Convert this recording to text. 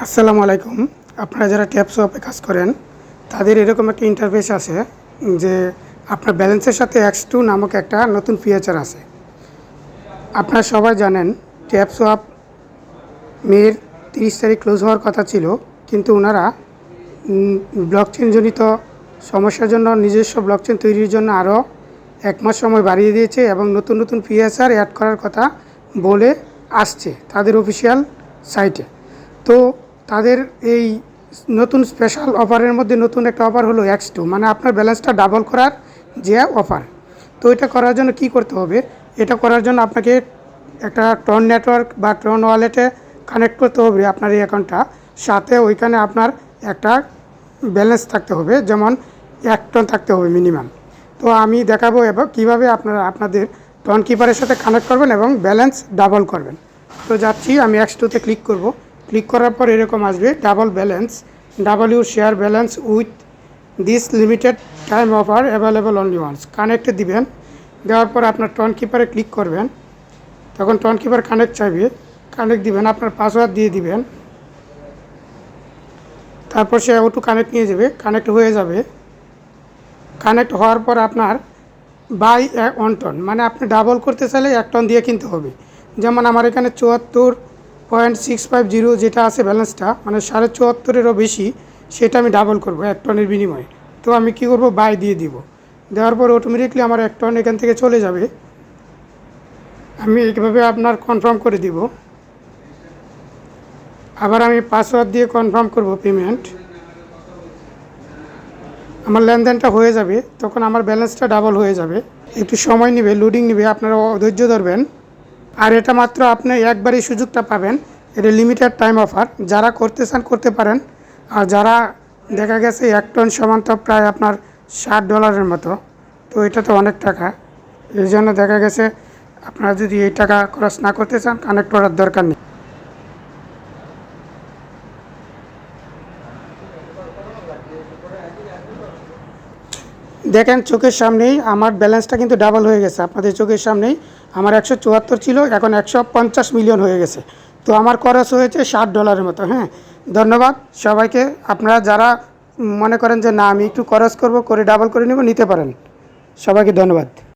আসসালামু আলাইকুম। আপনারা যারা ট্যাপ শপে কাজ করেন তাদের এরকম একটা ইন্টারফেস আছে যে আপনার ব্যালেন্সের সাথে X2 নামক একটা নতুন ফিচার আছে। আপনারা সবাই জানেন ট্যাপ শপ মের 30 তারিখ ক্লোজ হওয়ার কথা ছিল, কিন্তু ওনারা ব্লকচেন জনিত সমস্যার জন্য নিজস্ব ব্লকচেন তৈরির জন্য আরও 1 মাস সময় বাড়িয়ে দিয়েছে এবং নতুন নতুন ফিচার অ্যাড করার কথা বলে আসছে তাদের অফিসিয়াল সাইটে। তো তাদের এই নতুন স্পেশাল অফারের মধ্যে নতুন একটা অফার হলো X2, মানে আপনার ব্যালেন্সটা ডাবল করার যে অফার। তো এটা করার জন্য কি করতে হবে? এটা করার জন্য আপনাকে একটা টন নেটওয়ার্ক বা টন ওয়ালেটে কানেক্ট করতে হবে আপনার এই অ্যাকাউন্টটা। সাথে ওইখানে আপনার একটা ব্যালেন্স থাকতে হবে, যেমন 1 টন থাকতে হবে মিনিমাম। তো আমি দেখাবো এবার কীভাবে আপনারা আপনাদের টন কিপারের সাথে কানেক্ট করবেন এবং ব্যালেন্স ডাবল করবেন। তো যাচ্ছি, আমি X2তে ক্লিক করব। ক্লিক করার পর এরকম আসবে double balance, double your share balance with this limited time offer available only once. কানেক্টে দিবেন। দেওয়ার পর আপনার টন কিপারে ক্লিক করবেন। তখন টন কিপার কানেক্ট চাইবে, কানেক্ট দিবেন, আপনার পাসওয়ার্ড দিয়ে দিবেন। তারপর সে অটো কানেক্ট নিয়ে যাবে, কানেক্ট হয়ে যাবে। কানেক্ট হওয়ার পর আপনার বাই 1 টন, মানে আপনি ডাবল করতে চাইলে 1 টন দিয়ে কিনতে হবে। যেমন আমার এখানে 74.650 যেটা আছে ব্যালেন্সটা, মানে 74.5-এরও বেশি, সেটা আমি ডাবল করব 1 টনের বিনিময়ে। তো আমি কি করব, বাই দিয়ে দিব। দেওয়ার পর অটোমেটিকলি আমার 1 টন এখান থেকে চলে যাবে। আমি এইভাবে আপনার কনফার্ম করে দিব। আবার আমি পাসওয়ার্ড দিয়ে কনফার্ম করব পেমেন্ট। আমার লেনদেনটা হয়ে যাবে, তখন আমার ব্যালেন্সটা ডাবল হয়ে যাবে। একটু সময় নেবে, লোডিং নেবে, আপনারা ধৈর্য ধরবেন। আর এটা মাত্র আপনি একবারই সুযোগটা পাবেন। এটা লিমিটেড টাইম অফার। যারা করতে চান করতে পারেন। আর যারা দেখা গেছে 1 টন সমান তো প্রায় আপনার $60 মতো, তো এটা তো অনেক টাকা। এই জন্য দেখা গেছে আপনারা যদি এই টাকা খরচ না করতে চান, কানেক্ট করার দরকার নেই। দেখেন চোখের সামনেই আমার ব্যালেন্সটা কিন্তু ডাবল হয়ে গেছে। আপনাদের চোখের সামনেই আমার 174 ছিল, এখন 150 মিলিয়ন হয়ে গেছে। তো আমার খরচ হয়েছে $60 মতো। হ্যাঁ, ধন্যবাদ সবাইকে। আপনারা যারা মনে করেন যে না আমি একটু খরচ করব, করে ডাবল করে নেব, নিতে পারেন। সবাইকে ধন্যবাদ।